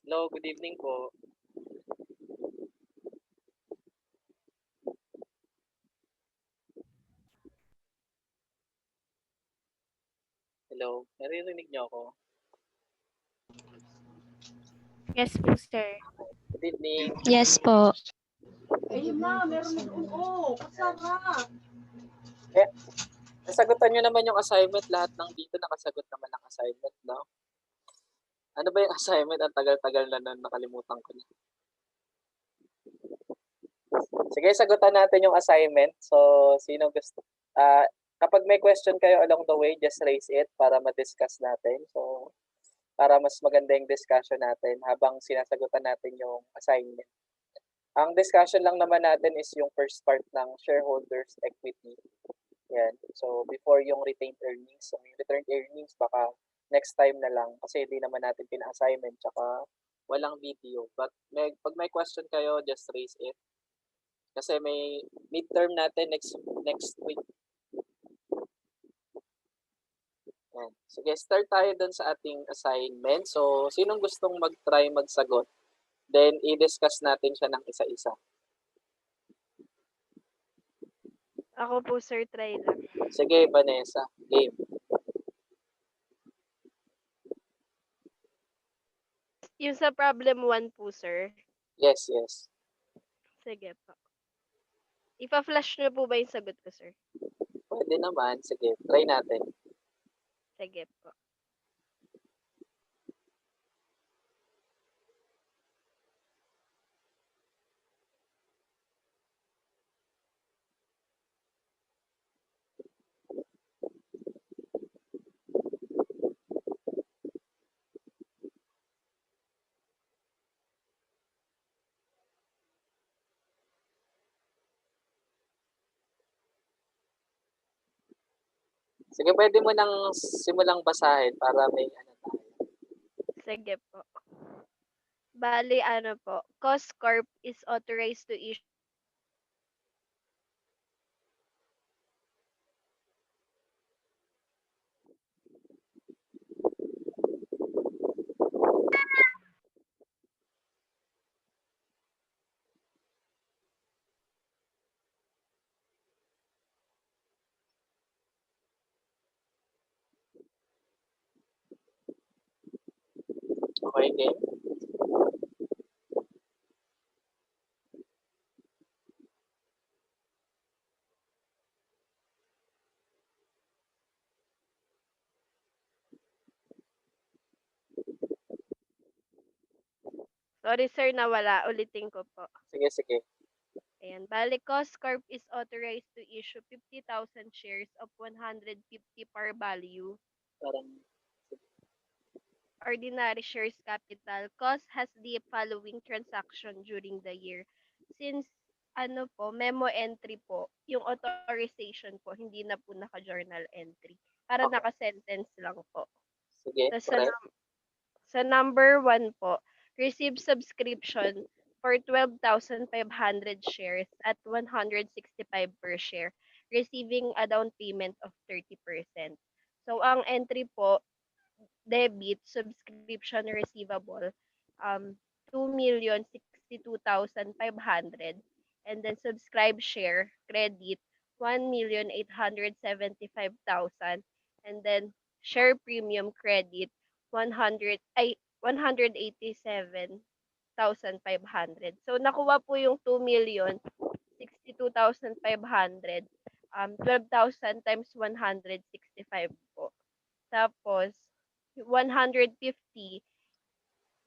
Hello, good evening po. Hello, naririnig niyo ako? Yes po, sir. Good evening. Yes po. Ayun na, meron nag-oo. Kasama. Nasagutan niyo naman yung assignment. Lahat ng dito nakasagot naman ng assignment, no? Ano ba yung assignment? Ang tagal-tagal na nun, nakalimutan ko na. Sige, sagutan natin yung assignment. So, sino gusto? Kapag may question kayo along the way, just raise it para ma-discuss natin. So, para mas maganda yung discussion natin habang sinasagutan natin yung assignment. Ang discussion lang naman natin is yung first part ng shareholders equity. Yan. So, before yung retained earnings. So, yung returned earnings, baka next time na lang kasi hindi naman natin pina-assignment tsaka walang video. But pag may question kayo, just raise it. Kasi may midterm natin next week. Yan. Sige, start tayo dun sa ating assignment. So, sinong gustong mag-try magsagot? Then, i-discuss natin siya ng isa-isa. Ako po, sir, try lang. Sige, Vanessa. Game. Yung sa problem 1 po, sir. Yes, yes. Sige po. Ipa-flash niyo po ba yung sagot ko, sir? Pwede naman. Sige, try natin. Sige po. Sige, pwede mo nang simulang basahin para may ano tayo. Sige po. Bali, ano po, Cost Corp is authorized to issue Okay, game? Sorry, sir, nawala. Ulitin ko po. Sige, sige. Ayan. Bali, Cost Corp is authorized to issue 50,000 shares of 150 par value. Parang, Ordinary shares capital. Cost has the following transaction during the year. Since ano po, memo entry po, yung authorization po, hindi na po naka-journal entry. Para Okay. naka-sentence lang po. sige, Tapos correct. sa number 1 po, receive subscription for 12,500 shares at 165 per share, receiving a down payment of 30%. So, ang entry po, debit, subscription receivable, 2,062,500. And then subscribe share, credit, 1,875,000. And then share premium credit, 187,500. So nakuha po yung 2,062,500. 12,000 times 165 po. Tapos 150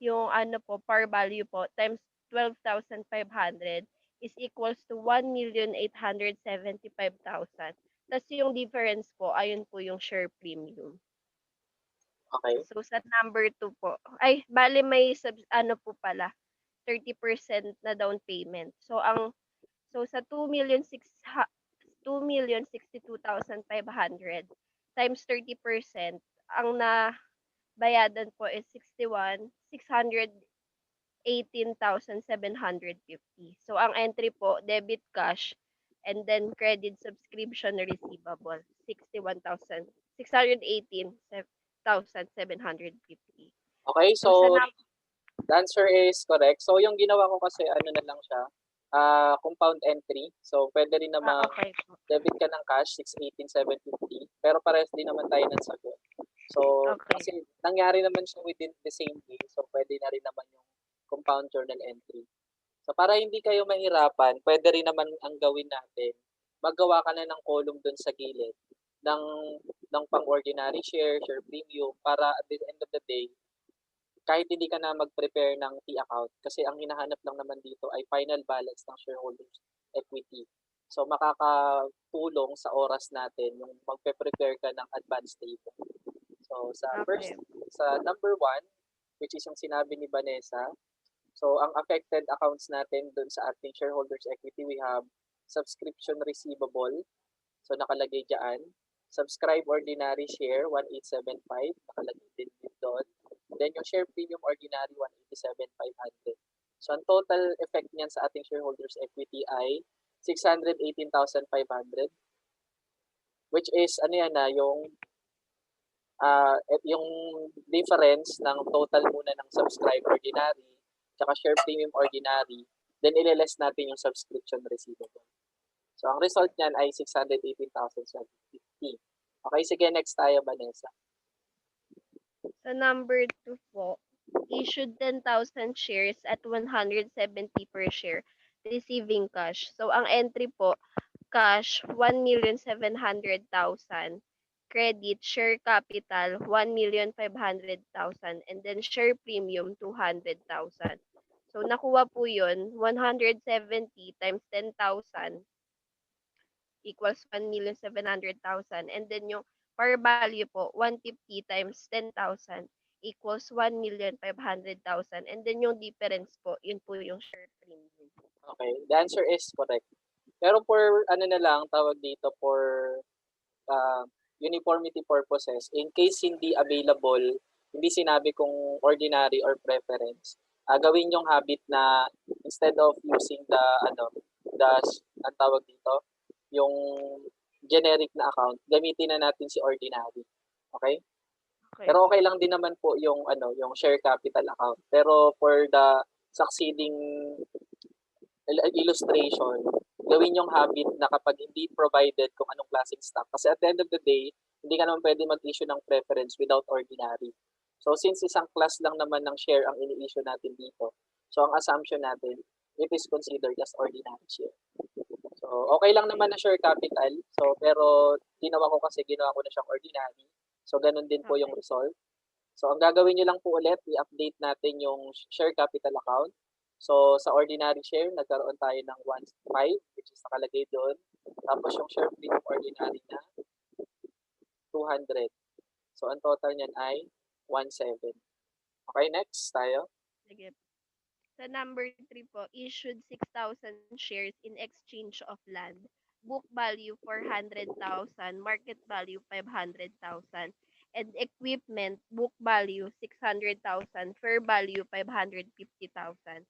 yung ano po par value po times 12,500 is equals to 1,875,000. Tapos yung difference po, ayun po yung share premium. Okay. So sa number 2 po, ay bali may ano po pala, 30% na down payment. So sa 2,062,500 times 30%, ang bayadan po is 618,750. So ang entry po, debit cash and then credit subscription receivable, 618,750. Okay, So sa so The answer is correct. So yung ginawa ko kasi ano na lang siya, compound entry. So pwede rin naman Okay po. debit ka ng cash, 618,750. Pero parehas din naman tayo ng sagot. So, Okay. kasi nangyari naman siya within the same day. So, pwede na rin naman yung compound journal entry. So, para hindi kayo mahirapan, pwede rin naman ang gawin natin, maggawa ka na ng column dun sa gilid ng, ng pang-ordinary share, share premium, para at the end of the day, kahit hindi ka na mag-prepare ng T-account, kasi ang hinahanap lang naman dito ay final balance ng shareholders equity. So, makakatulong sa oras natin yung magpe-prepare ka ng advance table. So, Okay. sa number 1, which is yung sinabi ni Vanessa, so ang affected accounts natin dun sa ating shareholders equity, we have subscription receivable, so nakalagay dyan. Subscribe ordinary share, 1875, nakalagay din doon. Then yung share premium ordinary, 187,500. So ang total effect niyan sa ating shareholders equity ay 618,500, which is ano yan na yung difference ng total muna ng subscribe ordinary tsaka share premium ordinary, then ileless natin yung subscription receivable. So ang result niyan ay 618,750. Okay, sige, next tayo, Vanessa. Sa number 2 po, issued 10,000 shares at 170 per share, receiving cash. So, ang entry po, cash, 1,700,000. Credit, share capital, 1,500,000. And then, share premium, 200,000. So, nakuha po yun, 170 times 10,000 equals 1,700,000. And then yung par value po, 150 times 10,000 equals 1,500,000. And then yung difference po, yun po yung share premium. Okay, the answer is correct. Pero for ano na lang, tawag dito, for uh, uniformity purposes, in case hindi available, hindi sinabi kung ordinary or preference, gawin yung habit na instead of using the ang tawag dito, yung generic na account, gamitin na natin si ordinary. Okay? Okay Pero po. okay lang din naman po yung yung share capital account. Pero for the succeeding illustration, gawin yung habit na kapag hindi provided kung anong klaseng stock. Kasi at the end of the day, hindi ka naman pwede mag-issue ng preference without ordinary. So since isang class lang naman ng share ang ini-issue natin dito, so ang assumption natin, it is considered as ordinary share. So okay lang naman na share capital. So pero ginawa ko kasi ginawa ko na siyang ordinary. So ganun din po yung Okay. result. So ang gagawin niyo lang po ulit, i-update natin yung share capital account. So sa ordinary share, nagkaroon tayo ng 1.5, which is nakalagay doon. Tapos yung share premium ordinary na 200. So ang total niyan ay 1.7. Okay, next tayo. Sige. Sa number 3 po, issued 6,000 shares in exchange of land. Book value 400,000, market value 500,000, and equipment book value 600,000, fair value 550,000.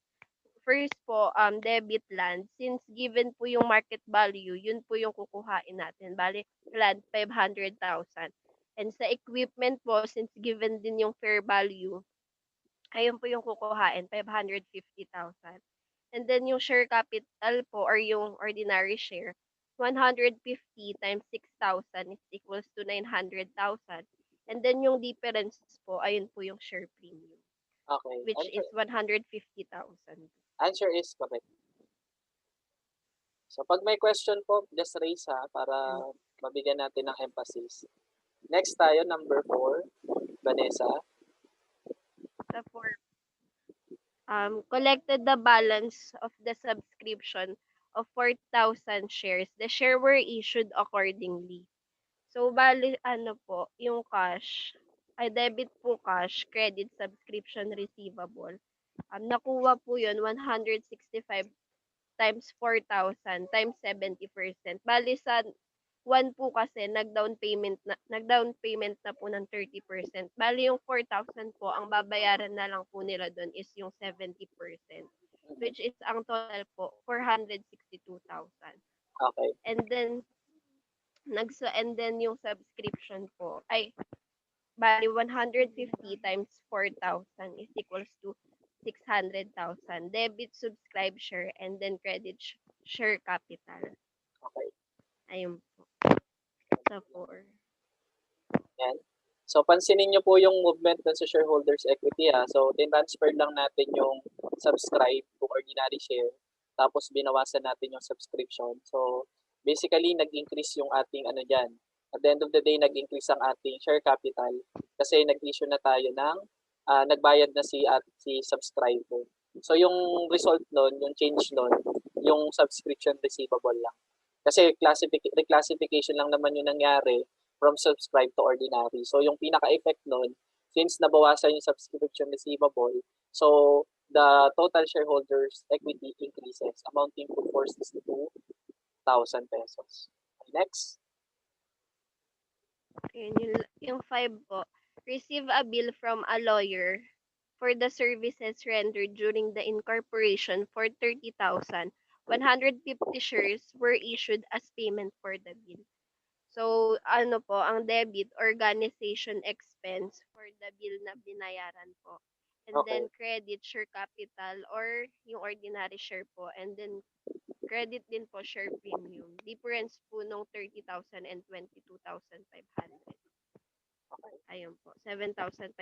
First po, debit land. Since given po yung market value, yun po yung kukuhain natin. Bali, land 500,000. And sa equipment po, since given din yung fair value, ayun po yung kukuhain, 550,000. And then yung share capital po or yung ordinary share, 150 times 6,000 is equals to 900,000. And then yung difference po, ayun po yung share premium, Okay, which is 150,000. answer is correct. So pag may question po, just raise para mabigyan natin ng emphasis. Next tayo, number 4, Vanessa. Sa for collected the balance of the subscription of 4,000 shares. The share were issued accordingly. So, bali, ano po, yung cash, ay debit po cash, credit subscription receivable. Nakuha po yun, 165 times 4,000 times 70%. Bali sa 1 po kasi nag-down payment na po ng 30%. Bali yung 4,000 po ang babayaran na lang po nila doon is yung 70%, which is ang total po 462,000. Okay. And then yung subscription po ay bali 150 times 4,000 is equals to 600,000. Debit subscribe share and then credit share capital. Okay. Ayun po. Sa 4. Yan. So, pansinin nyo po yung movement dun sa shareholders equity. So, tinransfer lang natin yung subscribe to ordinary share. Tapos, binawasan natin yung subscription. So, basically, nag-increase yung ating ano dyan. At the end of the day, nag-increase ang ating share capital kasi nag-issue na tayo ng nagbayad na si subscriber. So, yung result nun, yung change nun, yung subscription receivable lang. Kasi reclassification lang naman yung nangyari from subscribe to ordinary. So, yung pinaka-effect nun, since nabawasan yung subscription receivable, so the total shareholders equity increases amounting to 462,000 pesos. Next. Ayun, yung 5 po. Receive a bill from a lawyer for the services rendered during the incorporation for 30,000. 150 shares were issued as payment for the bill. So, ano po, ang debit, organization expense for the bill na binayaran po. And Okay. then credit share capital or yung ordinary share po. And then credit din po share premium. Difference po nung 30,000 and 22,500. Okay. Ayun po, 7,500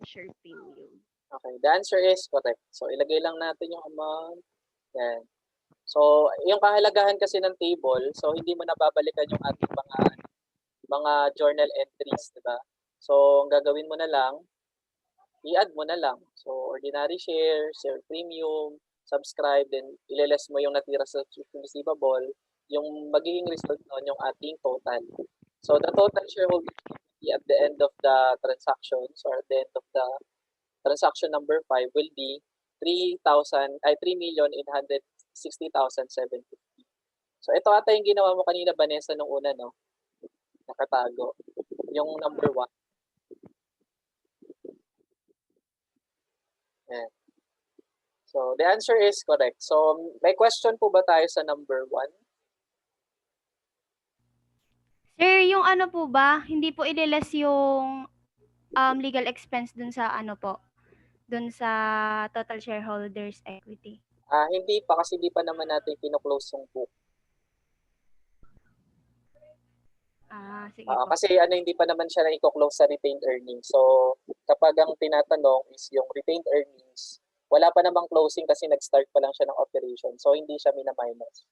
share premium. Okay. The answer is correct. So, ilagay lang natin yung amount. Yan. So, yung kahalagahan kasi ng table, so hindi mo nababalikan yung ating mga journal entries, di ba? So, ang gagawin mo na lang, i-add mo na lang. So, ordinary share, share premium, subscribe, then ileless mo yung natira sa subscription receivable, yung magiging result nun yung ating total. So, the total shareholder equity at the end of the transactions or at the end of the transaction number 5 will be 3,860,750. So, ito ata yung ginawa mo kanina, Vanessa, nung una, no? Nakatago. Yung number 1. Yan. So, the answer is correct. So, may question po ba tayo sa number 1? Sir, yung ano po ba, hindi po ililess yung legal expense dun sa ano po, dun sa total shareholders equity. Hindi pa kasi di pa naman natin kino-close yung book. Sige po. Kasi hindi pa naman siya na i-close sa retained earnings. So, kapag ang tinatanong is yung retained earnings, wala pa namang closing kasi nag-start pa lang siya ng operation. So, hindi siya mina-minus.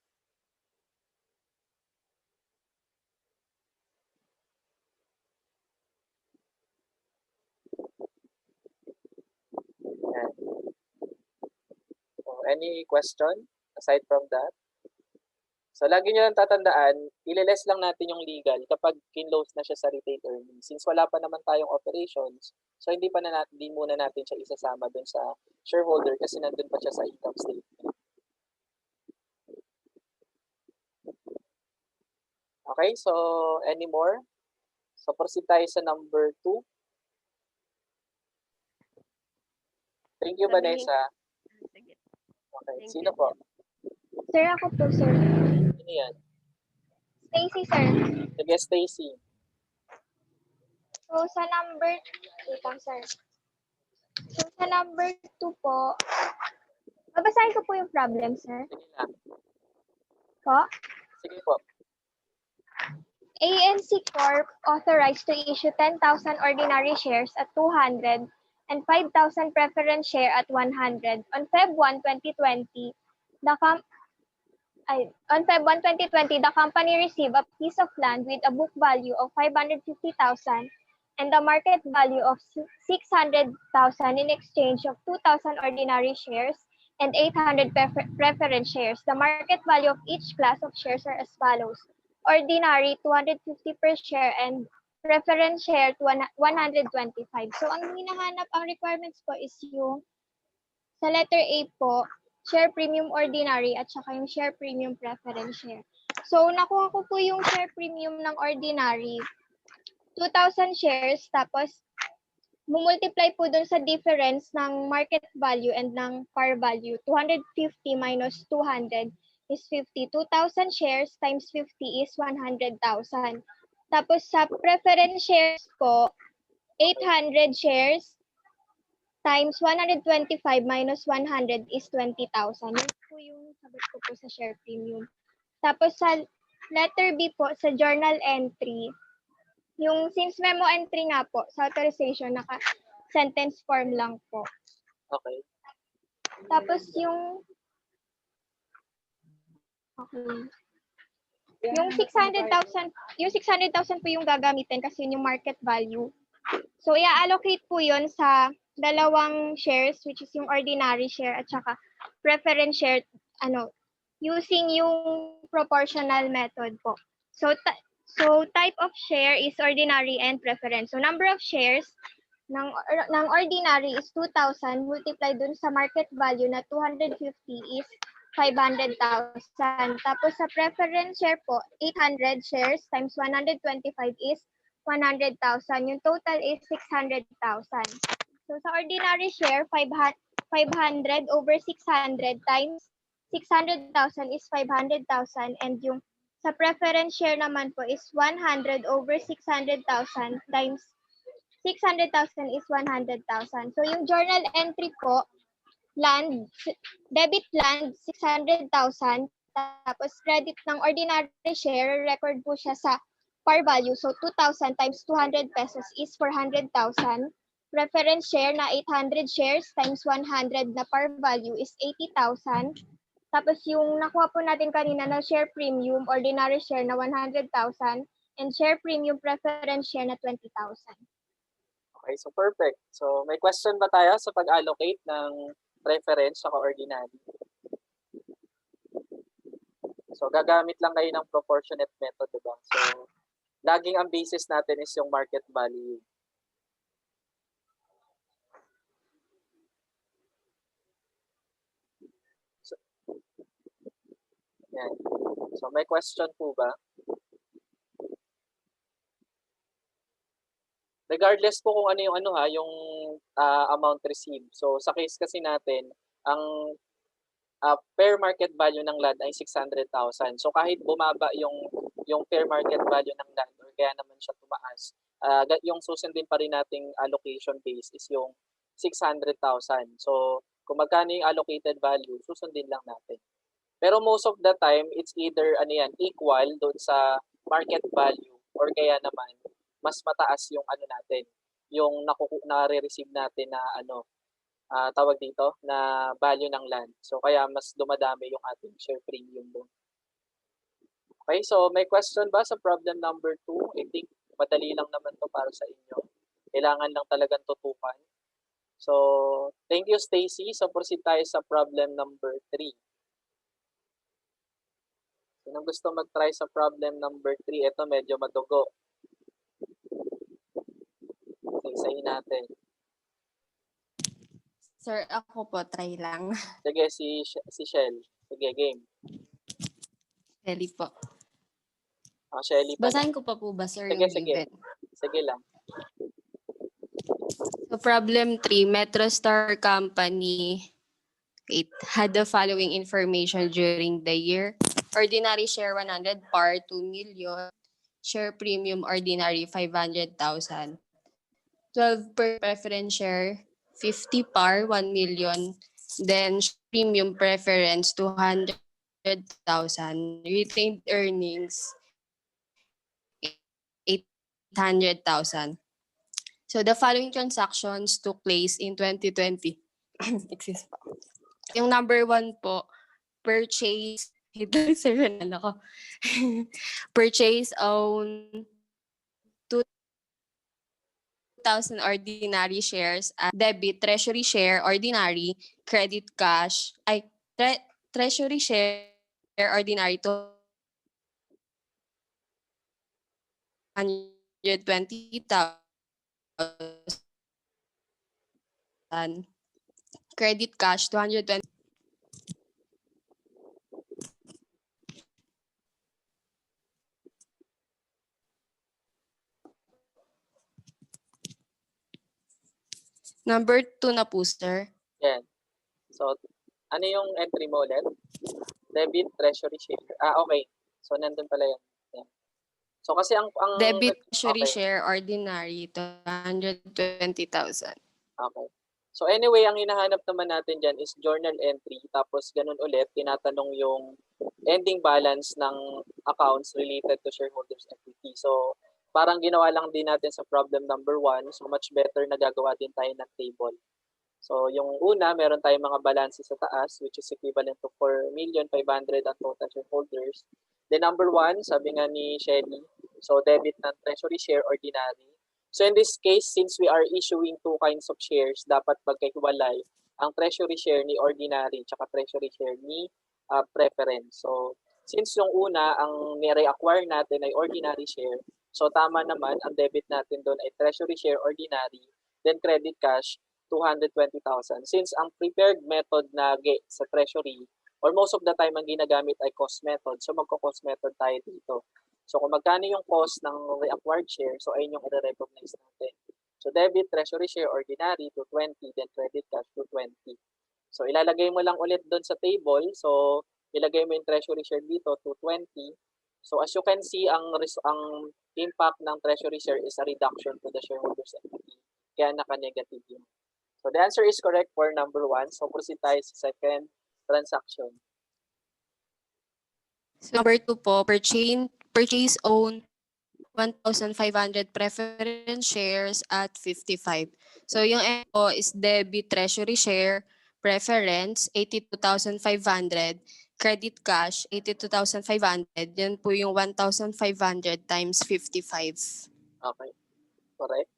Yan. So, any question aside from that? So, lagi nyo lang tatandaan, ililess lang natin yung legal kapag kinlose na siya sa retained earnings. Since wala pa naman tayong operations, so hindi muna natin siya isasama dun sa shareholder kasi nandun pa siya sa income statement. Okay, so any more? So, proceed tayo sa number 2. Thank you, Sabihin- Vanessa. Sige. Okay, Thank sino you. po? Sir, ako po, sir. Sino yan? Stacy, sir. Sige, Stacy. So, sa number, wait lang, sir. So, sa number 2 po, babasahin ko po yung problem, sir. Sige lang. Po. Sige po. ANC Corp authorized to issue 10,000 ordinary shares at 200 and 5,000 preference share at 100 on Feb 1, 2020. On Feb 1, 2020, the company received a piece of land with a book value of 550,000 and the market value of 600,000 in exchange of 2,000 ordinary shares and 800 preference shares. The market value of each class of shares are as follows. Ordinary, 250 per share and preference share, 125. So, ang hinahanap, ang requirements po is yung sa letter A po, share premium ordinary at saka yung share premium preference share. So, nakuha ko po yung share premium ng ordinary, 2,000 shares, tapos multiply po dun sa difference ng market value and ng par value. 250 minus 200 is 50. 2,000 shares times 50 is 100,000. Tapos sa preference shares po, 800 shares times 125 minus 100 is 20,000. Yun po yung sagot ko po sa share premium. Tapos sa letter B po, sa journal entry, yung since memo entry nga po, sa authorization, naka-sentence form lang po. Okay. Tapos yung okay. Yung 600,000 po yung gagamitin kasi yun yung market value. So i-allocate po yun sa dalawang shares which is yung ordinary share at saka preference share using yung proportional method po. So type of share is ordinary and preference. So number of shares ng ordinary is 2,000 multiplied dun sa market value na 250 is 500,000. Tapos sa preference share po, 800 shares times 125 is 100,000. Yung total is 600,000. So sa ordinary share, 500 over 600 times 600,000 is 500,000. And yung sa preference share naman po is 100 over 600,000 times 600,000 is 100,000. So yung journal entry po, debit land 600,000, tapos credit ng ordinary share, record po siya sa par value. So 2,000 times 200 pesos is 400,000. Preference share na 800 shares times 100 na par value is 80,000. Tapos yung nakuha po natin kanina na share premium, ordinary share na 100,000 and share premium preference share na 20,000. Okay, so perfect. So may question ba tayo sa pag-allocate ng preference sa ordinary? So gagamit lang kayo ng proportionate method, diba? So laging ang basis natin is yung market value. So, yan. So may question po ba? Regardless po kung ano yung yung amount received. So sa case kasi natin, ang fair market value ng land ay 600,000. So kahit bumaba yung fair market value ng land or kaya naman siya tumaas, yung susundin pa rin nating allocation base is yung 600,000. So kung magkano yung allocated value, susundin lang natin. Pero most of the time, it's either equal doon sa market value or kaya naman mas mataas yung natin, yung nare-receive natin na tawag dito na value ng land. So kaya mas dumadami yung ating share premium doon. Okay, so may question ba sa problem number 2? I think madali lang naman to para sa inyo. Kailangan lang talagang tutukan. So thank you, Stacy. So proceed tayo sa problem number 3. Sino gusto mag-try sa problem number 3? Ito medyo madugo. Isayin natin. Sir, ako po, try lang. Sige, si Shell. Sige, game. Shelly po. Shelly pa. Basahin ko pa po ba, sir, Sige, yung sige. given? Sige lang. So, problem 3, MetroStar Company had the following information during the year. Ordinary share 100 par 2 million. Share premium ordinary 500,000. 12 per preference share 50 par 1 million. Then premium preference 200,000. Retained earnings 800,000. So the following transactions took place in 2020. Excuse po. Yung number 1 po, purchase, purchase own 2,000 ordinary shares at debit, treasury share, ordinary, credit cash, treasury share, ordinary, 220,000. Credit cash, 220. Number 2 na po, sir. Yan. So, ano yung entry mo ulit? Debit, treasury share. Okay. So, nandun pala yan. Yan. So, kasi ang Debit, treasury okay. share, ordinary, 220,000. Okay. So anyway, ang hinahanap naman natin dyan is journal entry. Tapos ganun ulit, tinatanong yung ending balance ng accounts related to shareholders equity. So parang ginawa lang din natin sa problem number 1. So much better na gagawa din tayo ng table. So yung una, meron tayong mga balances sa taas which is equivalent to 4,500,000 ang total shareholders. Then number 1, sabi nga ni Shelly, so debit ng treasury share ordinary. So in this case, since we are issuing two kinds of shares, dapat magkahiwalay ang treasury share ni ordinary tsaka treasury share ni preference. So since yung una, ang nire-acquire natin ay ordinary share, so tama naman, ang debit natin doon ay treasury share ordinary, then credit cash 220,000. Since ang prepared method na sa treasury, or most of the time ang ginagamit ay cost method, so magko-cost method tayo dito. So kung magkano yung cost ng reacquired share, so ayun yung i-recognize natin. So debit treasury share ordinary to 20, then credit cash to 20. So ilalagay mo lang ulit doon sa table. So ilagay mo yung treasury share dito to 20. So as you can see, ang impact ng treasury share is a reduction to the shareholders equity. Kaya naka-negative yun. So the answer is correct for number 1. So proceed tayo sa second transaction. So number 2 po, purchase own 1,500 preference shares at 55. So yung M po is debit treasury share, preference 82,500, credit cash 82,500. Yan po yung 1,500 times 55. Okay. Correct.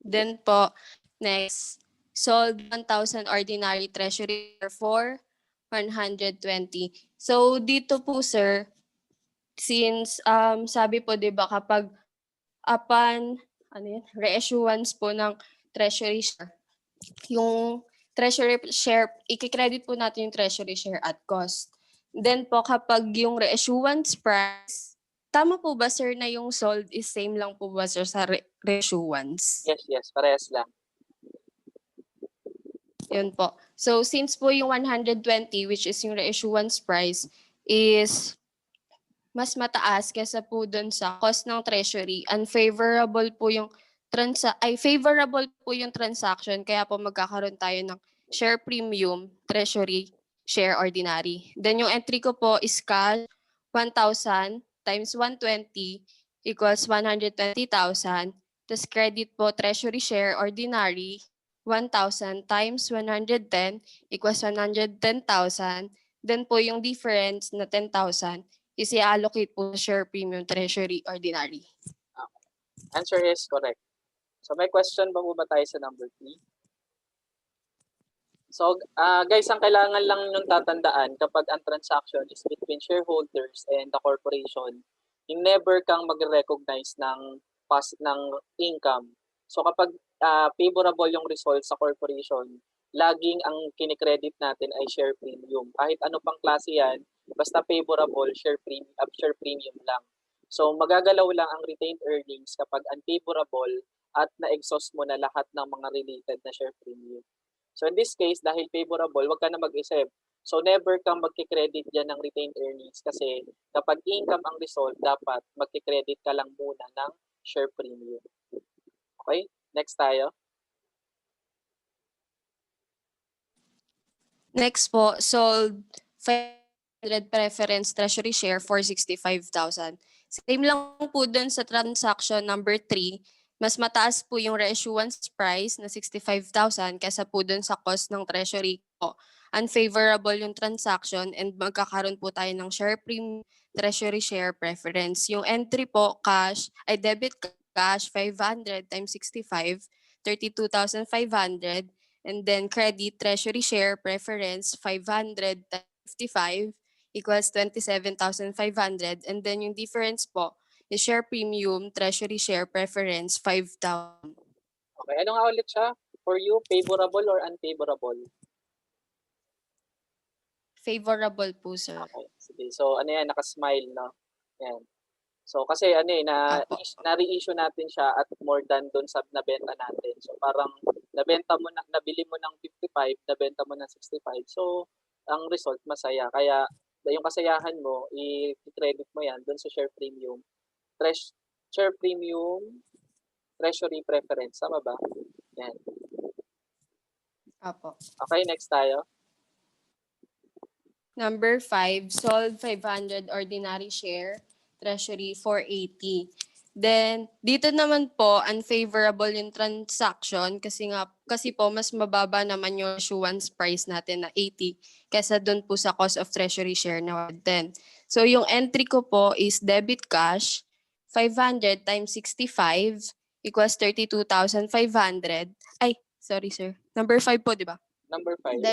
Then po, next, sold 1,000 ordinary treasury share for 120. So dito po sir, since sabi po 'di ba kapag upon reissuance po ng treasury share, yung treasury share, i-credit po natin yung treasury share at cost. Then po kapag yung reissuance price, tama po ba sir na yung sold is same lang po ba sir sa reissuance? Yes, parehas lang. Yun po. So since po yung 120 which is yung reissuance price is mas mataas kaysa po dun sa cost ng treasury, unfavorable po yung favorable po yung transaction kaya po magkakaroon tayo ng share premium, treasury, share ordinary. Then yung entry ko po is cash 1,000 times 120 equals 120,000. Tapos credit po treasury share ordinary 1,000 times 110 equals 110,000. Then po yung difference na 10,000 is i-allocate po sa share premium treasury ordinary. Answer is correct. So may question ba tayo sa number 3? So guys, ang kailangan lang yung tatandaan kapag ang transaction is between shareholders and the corporation, yung never kang mag-recognize ng income. So kapag favorable yung result sa corporation, laging ang kinikredit natin ay share premium. Kahit ano pang klase yan, basta favorable, share premium lang. So magagalaw lang ang retained earnings kapag unfavorable at na-exhaust mo na lahat ng mga related na share premium. So in this case, dahil favorable, wag ka na mag-isip. So never kang magki-credit diyan ng retained earnings kasi kapag income ang result, dapat magki-credit ka lang muna ng share premium. Okay? Next tayo. Next po, sold 500 preference treasury share for 65,000. Same lang po dun sa transaction number 3. Mas mataas po yung reissuance price na 65,000 kaysa po dun sa cost ng treasury po. Unfavorable yung transaction and magkakaroon po tayo ng share premium, treasury share preference. Yung entry po, debit cash 500 times 65, 32,500. And then credit treasury share preference 500 times 55 equals 27,500. And then yung difference po is share premium, treasury share preference 5,000. Okay, ano nga ulit siya? For you, favorable or unfavorable? Favorable po, sir. Okay, sige. So ano yan, naka-smile, no? Yan. So kasi na-reissue natin siya at more than doon sa nabenta natin. So parang nabili mo ng 55, nabenta mo ng 65. So ang result masaya. Kaya yung kasayahan mo, i-credit mo yan doon sa share premium. Share premium, treasury preference. Tama ba? Yan. Apo. Okay, next tayo. Number 5, sold 500 ordinary share, treasury 480. Then, dito naman po, unfavorable yung transaction kasi po mas mababa naman yung issuance price natin na 80 kesa doon po sa cost of treasury share na 110. So, yung entry ko po is debit cash, 500 times 65 equals 32,500. Ay, sorry sir. Number 5 po, di ba? Number 5.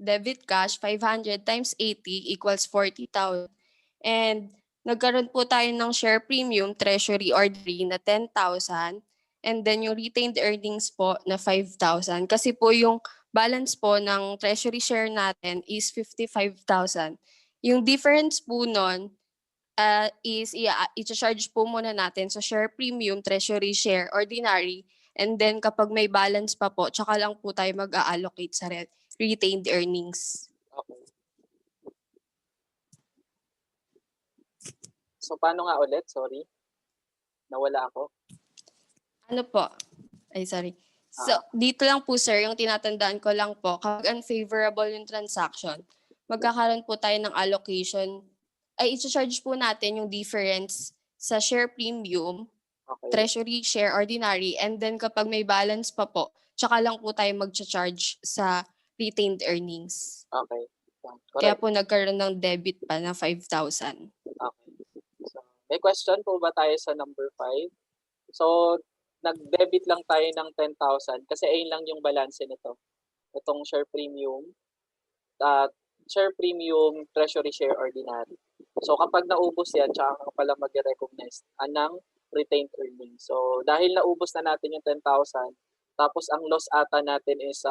Debit cash, 500 times 80 equals 40,000. And nagkaroon po tayo ng share premium, treasury ordinary na 10,000. And then yung retained earnings po na 5,000. Kasi po yung balance po ng treasury share natin is 55,000. Yung difference po nun is i-charge po muna natin sa share premium, treasury share, ordinary. And then kapag may balance pa po, tsaka lang po tayo mag-allocate sa retained earnings. Okay. So, paano nga ulit? Sorry. Nawala ako. Ano po? Ay, sorry. So, dito lang po sir, yung tinatandaan ko lang po, kapag unfavorable yung transaction, magkakaroon po tayo ng allocation, ay i-charge po natin yung difference sa share premium, Okay. treasury share ordinary, and then kapag may balance pa po, tsaka lang po tayo mag-charge sa retained earnings. Okay. Kaya Correct. po nagkaroon ng debit pa na 5,000. Okay. So, may question po ba tayo sa number 5? So, nag-debit lang tayo ng 10,000 kasi ayun lang yung balance nito. Itong share premium, treasury share ordinary. So, kapag naubos yan, tsaka ka pala mag-recognize ng retained earnings. So, dahil naubos na natin yung 10,000, tapos ang loss ata natin is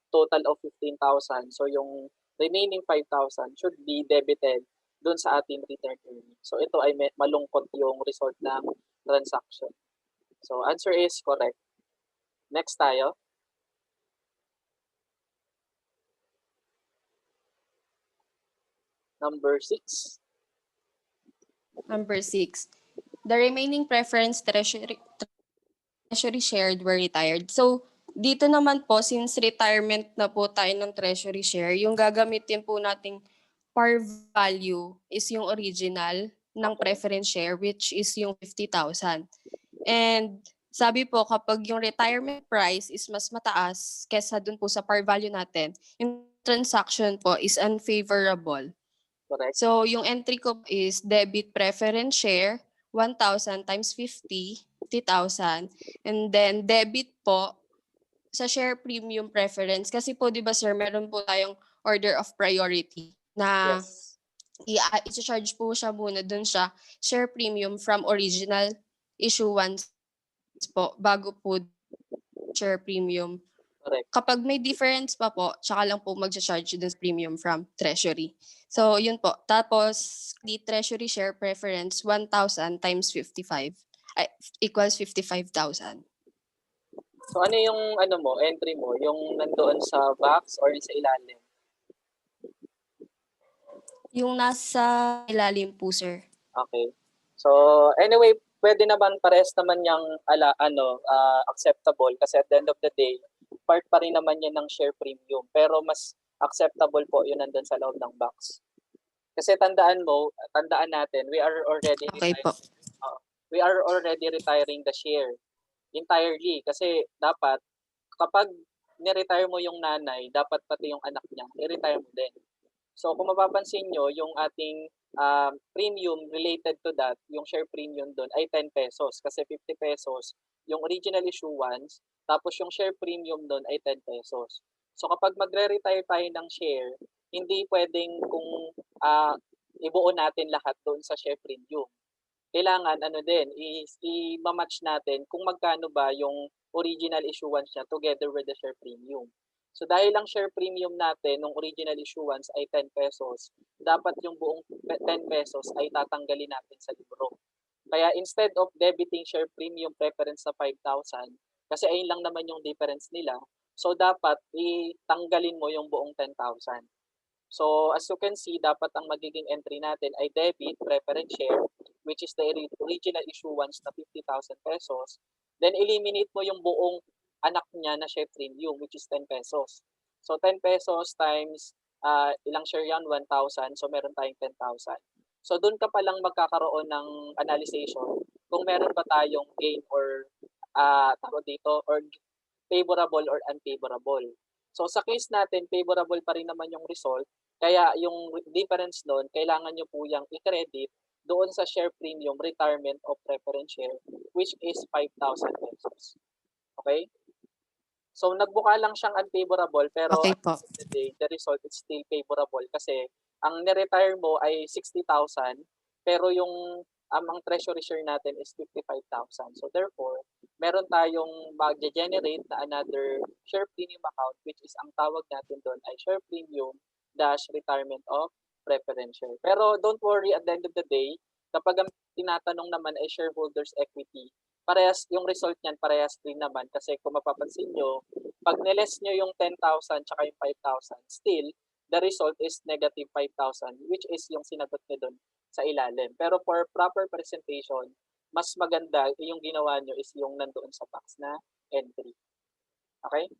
total of 15,000. So, yung remaining 5,000 should be debited dun sa ating retained earnings. So, ito ay malungkot yung result ng transaction. So, answer is correct. Next tayo. Number 6. Number 6, the remaining preference treasury shared were retired. So, dito naman po, since retirement na po tayo ng treasury share, yung gagamitin po nating par value is yung original ng preference share, which is yung 50,000. And sabi po, kapag yung retirement price is mas mataas kesa dun po sa par value natin, yung transaction po is unfavorable. Correct. So, yung entry ko is debit preference share, 1,000 times 50, 50,000. And then, debit po sa share premium preference. Kasi po, di ba sir, meron po tayong order of priority na Yes. i-charge po siya muna dun sa share premium from original issuance po, bago po share premium. Correct. Kapag may difference pa po, tsaka lang po mag-charge dun sa premium from treasury. So, yun po. Tapos, the treasury share preference, 1,000 times 55 equals 55,000. So, ano yung entry mo? Yung nandoon sa box or sa ilalim? Yung nasa ilalim po, sir. Okay. So, anyway, pwede naman pares naman yung acceptable kasi at the end of the day, part pa rin naman yan ng share premium. Pero mas acceptable po yun nandun sa loob ng box. Kasi tandaan natin, we are already Okay po. retiring the share entirely. Kasi dapat, kapag ni-retire mo yung nanay, dapat pati yung anak niya, i-retire mo din. So kung mapapansin nyo, yung ating premium related to that, yung share premium doon ay 10 pesos. Kasi 50 pesos yung original issuance, tapos yung share premium doon ay 10 pesos. So kapag magre-retire tayo ng share, hindi pwedeng kung ibuo natin lahat doon sa share premium. Kailangan i-match natin kung magkano ba yung original issuance niya together with the share premium. So dahil lang share premium natin nung original issuance ay 10 pesos, dapat yung buong 10 pesos ay tatanggalin natin sa libro. Kaya instead of debiting share premium preference sa 5,000, kasi ayun lang naman yung difference nila, so dapat itanggalin mo yung buong 10,000. So as you can see, dapat ang magiging entry natin ay debit preference share which is the original issuance na 50,000 pesos, then eliminate mo yung buong anak niya na share premium, which is 10 pesos. So 10 pesos times ilang share yan? 1,000. So meron tayong 10,000. So doon ka pa lang magkakaroon ng analyzation kung meron ba tayong gain or tawag dito, or favorable or unfavorable. So sa case natin, favorable pa rin naman yung result, kaya yung difference doon, kailangan nyo po yung i-credit doon sa share premium retirement of preference share, which is 5,000 pesos. Okay? So nagbuka lang siyang unfavorable, pero Okay at po. the end of the day, the result is still favorable kasi ang ni-retire mo ay 60,000, pero yung ang treasury share natin is 55,000. So therefore, meron tayong mag-generate na another share premium account, which is ang tawag natin doon ay share premium dash retirement of preference share. Pero don't worry, at the end of the day, kapag ang tinatanong naman ay shareholders equity, parehas yung result niyan, parehas din naman kasi kung mapapansin nyo, pag niles nyo yung 10,000 tsaka yung 5,000, still the result is negative 5,000, which is yung sinagot nyo doon sa ilalim. Pero for proper presentation, mas maganda yung ginawa nyo is yung nandoon sa box na entry. Okay?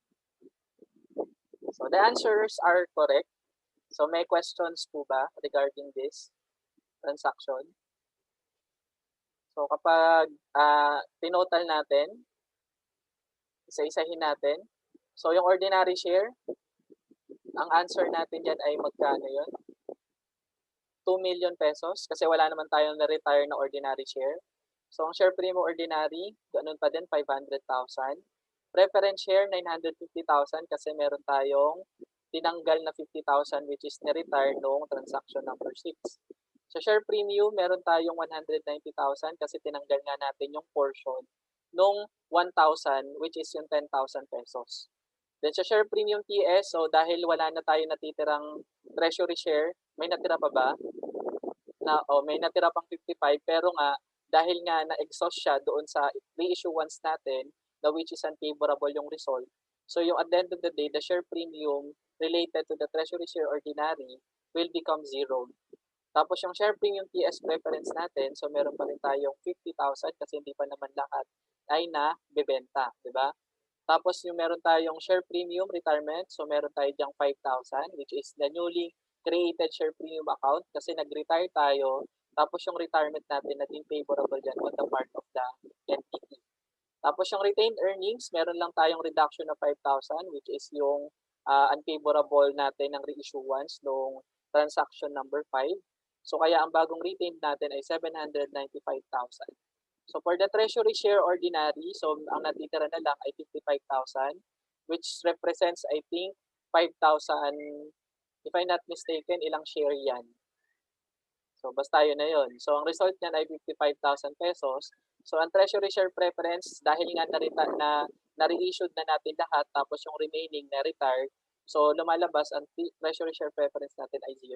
So the answers are correct. So may questions po ba regarding this transaction? So kapag tinotal natin, isa-isahin natin. So yung ordinary share, ang answer natin dyan ay magkano yun? 2 million pesos kasi wala naman tayong na-retire na ordinary share. So ang share premium ordinary, ganun pa din, 500,000. Preference share, 950,000 kasi meron tayong tinanggal na 50,000 which is na-retire noong transaction number 6. Sa share premium, meron tayong 190,000 kasi tinanggal nga natin yung portion nung 1,000 which is yung 10,000 pesos. Then sa share premium TS, so dahil wala na tayo natitirang treasury share, may natira pa ba? May natira pang 55 pero nga dahil nga na-exhaust siya doon sa reissuance natin, na which is unfavorable yung result. So yung at the end of the day, the share premium related to the treasury share ordinary will become zero. Tapos yung share premium TS preference natin, so meron pa rin tayong 50,000 kasi hindi pa naman lahat ay na-bebenta, di ba? Tapos yung meron tayong share premium retirement, so meron tayo diyang 5,000 which is the newly created share premium account kasi nag-retire tayo. Tapos yung retirement natin naging favorable dyan on the part of the entity. Tapos yung retained earnings, meron lang tayong reduction of 5,000 which is yung unfavorable natin ng reissuance noong transaction number 5. So kaya ang bagong retained natin ay 795,000. So for the treasury share ordinary, so ang natitira na lang ay 55,000 which represents I think 5,000, if I'm not mistaken, ilang share yan. So basta yun na yun. So ang result niyan ay 55,000 pesos. So ang treasury share preference, dahil nga na-reissued na natin lahat tapos yung remaining na-retired, so lumalabas ang treasury share preference natin ay 0.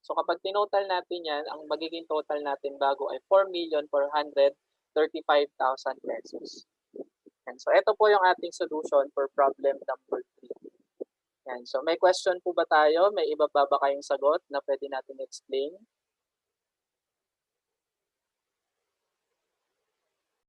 So kapag tinotal natin yan, ang magiging total natin bago ay 4,435,000 pesos. And so ito po yung ating solution for problem number 3. Yan. So may question po ba tayo? May iba pa ba kayong sagot na pwede natin explain?